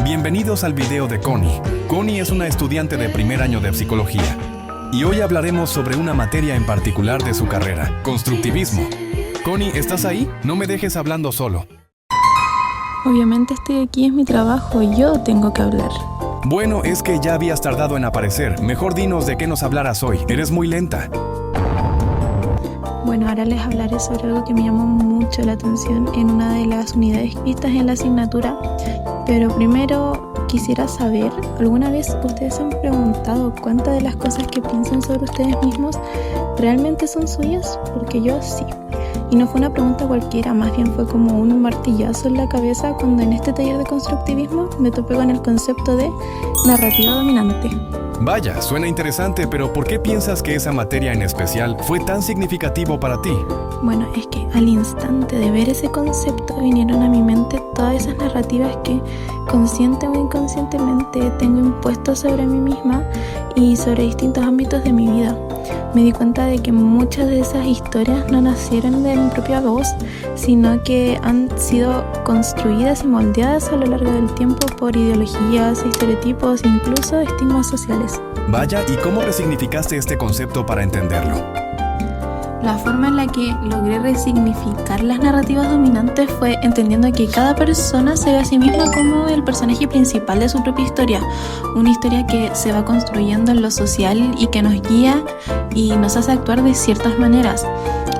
Bienvenidos al video de Connie. Connie es una estudiante de primer año de psicología. Y hoy hablaremos sobre una materia en particular de su carrera, constructivismo. Connie, ¿estás ahí? No me dejes hablando solo. Obviamente estoy aquí, es mi trabajo, yo tengo que hablar. Bueno, es que ya habías tardado en aparecer. Mejor dinos de qué nos hablarás hoy. Eres muy lenta. Bueno, ahora les hablaré sobre algo que me llamó mucho la atención en una de las unidades vistas en la asignatura. Pero primero quisiera saber, ¿alguna vez ustedes se han preguntado cuántas de las cosas que piensan sobre ustedes mismos realmente son suyas? Porque yo sí. Y no fue una pregunta cualquiera, más bien fue como un martillazo en la cabeza cuando en este taller de constructivismo me topé con el concepto de narrativa dominante. Vaya, suena interesante, pero ¿por qué piensas que esa materia en especial fue tan significativo para ti? Bueno, es que al instante de ver ese concepto vinieron a mi mente todas esas narrativas que consciente o inconscientemente tengo impuestas sobre mí misma y sobre distintos ámbitos de mi vida. Me di cuenta de que muchas de esas historias no nacieron de mi propia voz, sino que han sido construidas y moldeadas a lo largo del tiempo por ideologías, estereotipos e incluso estigmas sociales. Vaya, ¿y cómo resignificaste este concepto para entenderlo? La forma en la que logré resignificar las narrativas dominantes fue entendiendo que cada persona se ve a sí misma como el personaje principal de su propia historia, una historia que se va construyendo en lo social y que nos guía y nos hace actuar de ciertas maneras.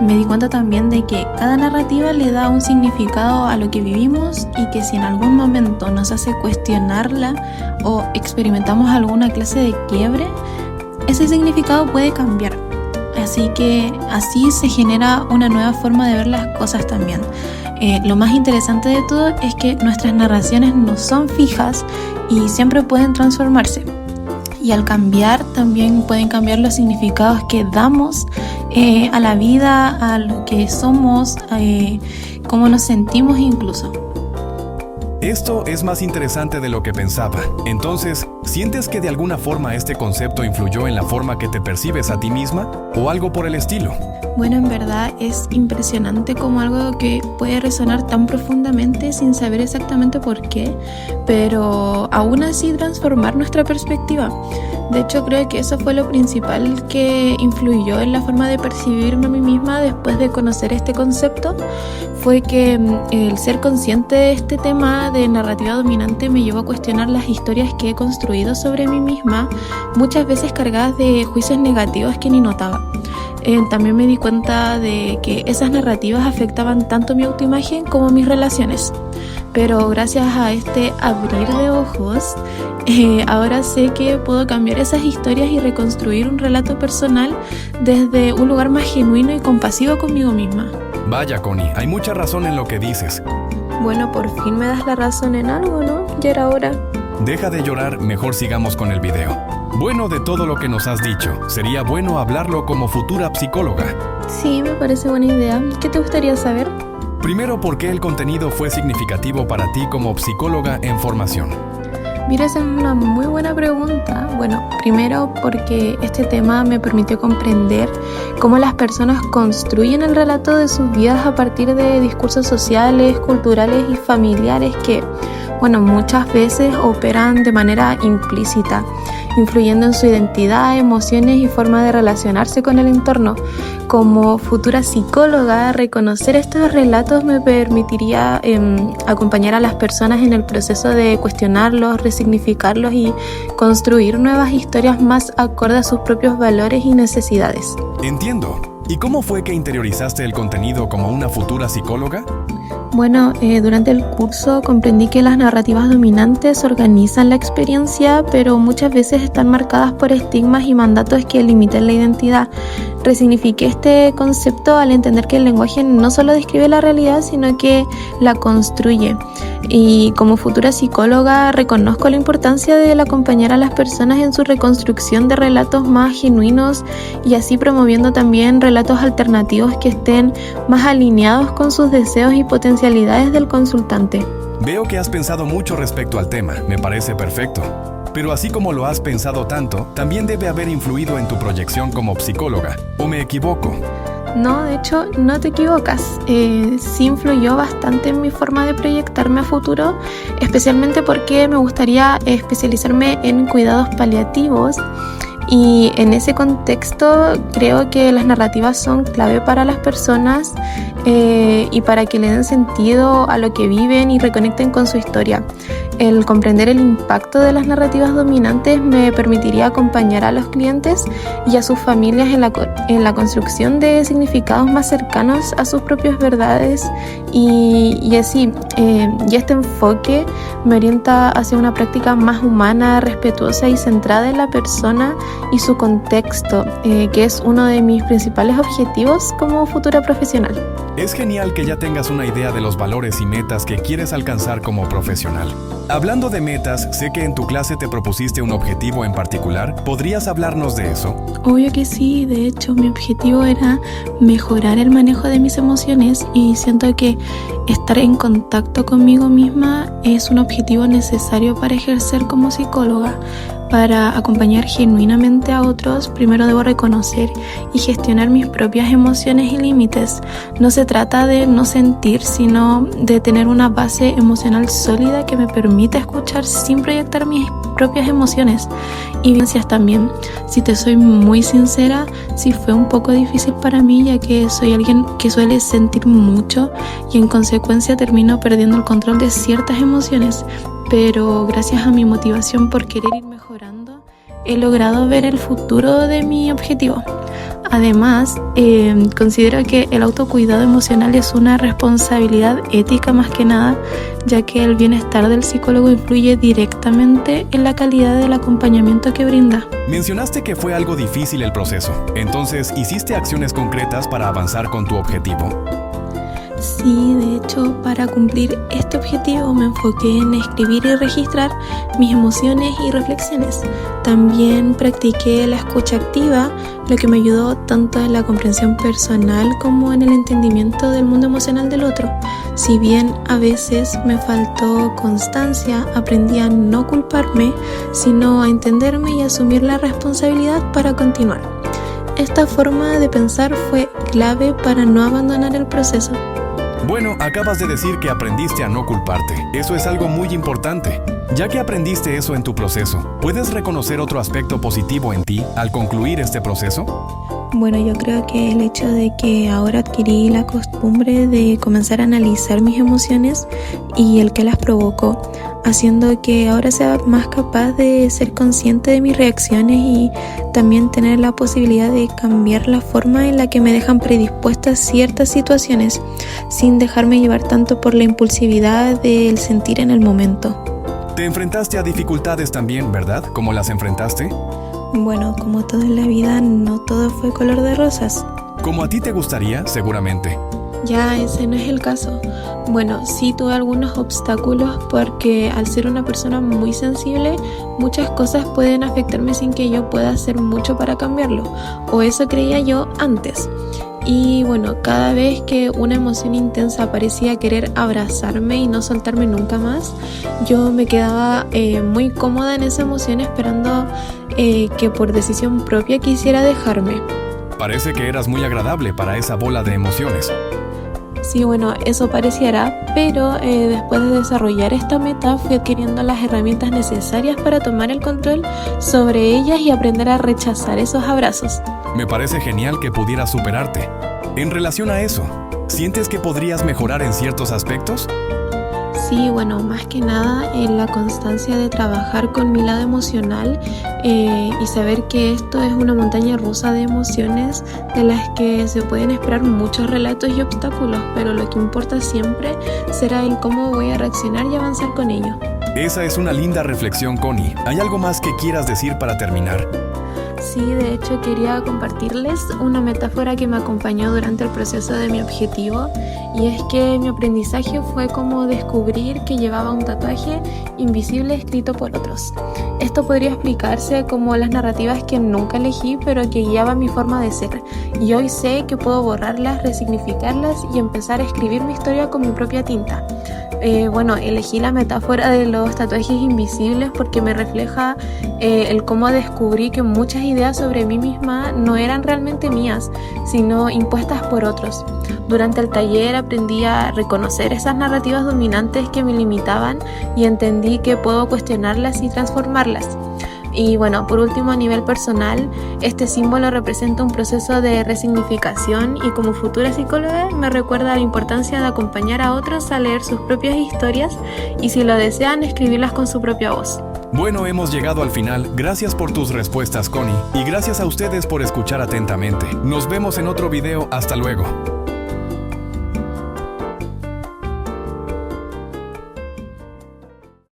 Me di cuenta también de que cada narrativa le da un significado a lo que vivimos y que si en algún momento nos hace cuestionarla o experimentamos alguna clase de quiebre, ese significado puede cambiar. Así que así se genera una nueva forma de ver las cosas también. Lo más interesante de todo es que nuestras narraciones no son fijas y siempre pueden transformarse. Y al cambiar también pueden cambiar los significados que damos a la vida, a lo que somos, cómo nos sentimos incluso. Esto es más interesante de lo que pensaba. Entonces, ¿sientes que de alguna forma este concepto influyó en la forma que te percibes a ti misma? ¿O algo por el estilo? Bueno, en verdad es impresionante como algo que puede resonar tan profundamente sin saber exactamente por qué, pero aún así transformar nuestra perspectiva. De hecho, creo que eso fue lo principal que influyó en la forma de percibirme a mí misma después de conocer este concepto. Fue que el ser consciente de este tema de narrativa dominante me llevó a cuestionar las historias que he construido sobre mí misma, muchas veces cargadas de juicios negativos que ni notaba. También me di cuenta de que esas narrativas afectaban tanto mi autoimagen como mis relaciones. Pero gracias a este abrir de ojos, ahora sé que puedo cambiar esas historias y reconstruir un relato personal desde un lugar más genuino y compasivo conmigo misma. Vaya, Connie, hay mucha razón en lo que dices. Bueno, por fin me das la razón en algo, ¿no? Ya era hora. Deja de llorar, mejor sigamos con el video. Bueno, de todo lo que nos has dicho, sería bueno hablarlo como futura psicóloga. Sí, me parece buena idea. ¿Qué te gustaría saber? Primero, ¿por qué el contenido fue significativo para ti como psicóloga en formación? Mira, esa es una muy buena pregunta. Bueno, primero porque este tema me permitió comprender cómo las personas construyen el relato de sus vidas a partir de discursos sociales, culturales y familiares que, bueno, muchas veces operan de manera implícita, influyendo en su identidad, emociones y forma de relacionarse con el entorno. Como futura psicóloga, reconocer estos relatos me permitiría acompañar a las personas en el proceso de cuestionarlos, resignificarlos y construir nuevas historias más acorde a sus propios valores y necesidades. Entiendo. ¿Y cómo fue que interiorizaste el contenido como una futura psicóloga? Bueno, durante el curso comprendí que las narrativas dominantes organizan la experiencia, pero muchas veces están marcadas por estigmas y mandatos que limitan la identidad. Resignifiqué este concepto al entender que el lenguaje no solo describe la realidad, sino que la construye. Y como futura psicóloga reconozco la importancia de acompañar a las personas en su reconstrucción de relatos más genuinos y así promoviendo también relatos alternativos que estén más alineados con sus deseos y potencialidades del consultante. Veo que has pensado mucho respecto al tema, me parece perfecto. Pero así como lo has pensado tanto, también debe haber influido en tu proyección como psicóloga, ¿o me equivoco? No, de hecho, no te equivocas. Sí influyó bastante en mi forma de proyectarme a futuro, especialmente porque me gustaría especializarme en cuidados paliativos. Y en ese contexto creo que las narrativas son clave para las personas y para que le den sentido a lo que viven y reconecten con su historia. El comprender el impacto de las narrativas dominantes me permitiría acompañar a los clientes y a sus familias en la construcción de significados más cercanos a sus propias verdades y así. Y este enfoque me orienta hacia una práctica más humana, respetuosa y centrada en la persona y su contexto, que es uno de mis principales objetivos como futura profesional. Es genial que ya tengas una idea de los valores y metas que quieres alcanzar como profesional. Hablando de metas, sé que en tu clase te propusiste un objetivo en particular. ¿Podrías hablarnos de eso? Obvio que sí, de hecho mi objetivo era mejorar el manejo de mis emociones y siento que estar en contacto conmigo misma es un objetivo necesario para ejercer como psicóloga. Para acompañar genuinamente a otros, primero debo reconocer y gestionar mis propias emociones y límites. No se trata de no sentir, sino de tener una base emocional sólida que me permita escuchar sin proyectar mis propias emociones y vivencias también. Si te soy muy sincera, sí fue un poco difícil para mí, ya que soy alguien que suele sentir mucho y en consecuencia termino perdiendo el control de ciertas emociones. Pero gracias a mi motivación por querer ir mejorando, he logrado ver el futuro de mi objetivo. Además, considero que el autocuidado emocional es una responsabilidad ética más que nada, ya que el bienestar del psicólogo influye directamente en la calidad del acompañamiento que brinda. Mencionaste que fue algo difícil el proceso. Entonces, ¿hiciste acciones concretas para avanzar con tu objetivo? Sí, de hecho, para cumplir este objetivo me enfoqué en escribir y registrar mis emociones y reflexiones. También practiqué la escucha activa, lo que me ayudó tanto en la comprensión personal como en el entendimiento del mundo emocional del otro. Si bien a veces me faltó constancia, aprendí a no culparme, sino a entenderme y asumir la responsabilidad para continuar. Esta forma de pensar fue clave para no abandonar el proceso. Bueno, acabas de decir que aprendiste a no culparte. Eso es algo muy importante. Ya que aprendiste eso en tu proceso, ¿puedes reconocer otro aspecto positivo en ti al concluir este proceso? Bueno, yo creo que el hecho de que ahora adquirí la costumbre de comenzar a analizar mis emociones y el que las provocó, haciendo que ahora sea más capaz de ser consciente de mis reacciones y también tener la posibilidad de cambiar la forma en la que me dejan predispuesta a ciertas situaciones, sin dejarme llevar tanto por la impulsividad del sentir en el momento. Te enfrentaste a dificultades también, ¿verdad? ¿Cómo las enfrentaste? Bueno, como todo en la vida, no todo fue color de rosas. Como a ti te gustaría, seguramente. Ya, ese no es el caso. Bueno, sí tuve algunos obstáculos porque al ser una persona muy sensible, muchas cosas pueden afectarme sin que yo pueda hacer mucho para cambiarlo. O eso creía yo antes. Y bueno, cada vez que una emoción intensa parecía querer abrazarme y no soltarme nunca más, yo me quedaba muy cómoda en esa emoción esperando que por decisión propia quisiera dejarme. Parece que eras muy agradable para esa bola de emociones. Sí, bueno, eso pareciera, pero después de desarrollar esta meta fui adquiriendo las herramientas necesarias para tomar el control sobre ellas y aprender a rechazar esos abrazos. Me parece genial que pudieras superarte. En relación a eso, ¿sientes que podrías mejorar en ciertos aspectos? Sí, bueno, más que nada en la constancia de trabajar con mi lado emocional y saber que esto es una montaña rusa de emociones de las que se pueden esperar muchos relatos y obstáculos, pero lo que importa siempre será el cómo voy a reaccionar y avanzar con ello. Esa es una linda reflexión, Connie. ¿Hay algo más que quieras decir para terminar? Sí, de hecho quería compartirles una metáfora que me acompañó durante el proceso de mi objetivo, y es que mi aprendizaje fue como descubrir que llevaba un tatuaje invisible escrito por otros. Esto podría explicarse como las narrativas que nunca elegí pero que guiaban mi forma de ser, y hoy sé que puedo borrarlas, resignificarlas y empezar a escribir mi historia con mi propia tinta. Bueno, elegí la metáfora de los tatuajes invisibles porque me refleja el cómo descubrí que muchas ideas sobre mí misma no eran realmente mías, sino impuestas por otros. Durante el taller aprendí a reconocer esas narrativas dominantes que me limitaban y entendí que puedo cuestionarlas y transformarlas. Y bueno, por último, a nivel personal, este símbolo representa un proceso de resignificación y como futura psicóloga me recuerda la importancia de acompañar a otros a leer sus propias historias y, si lo desean, escribirlas con su propia voz. Bueno, hemos llegado al final. Gracias por tus respuestas, Connie. Y gracias a ustedes por escuchar atentamente. Nos vemos en otro video. Hasta luego.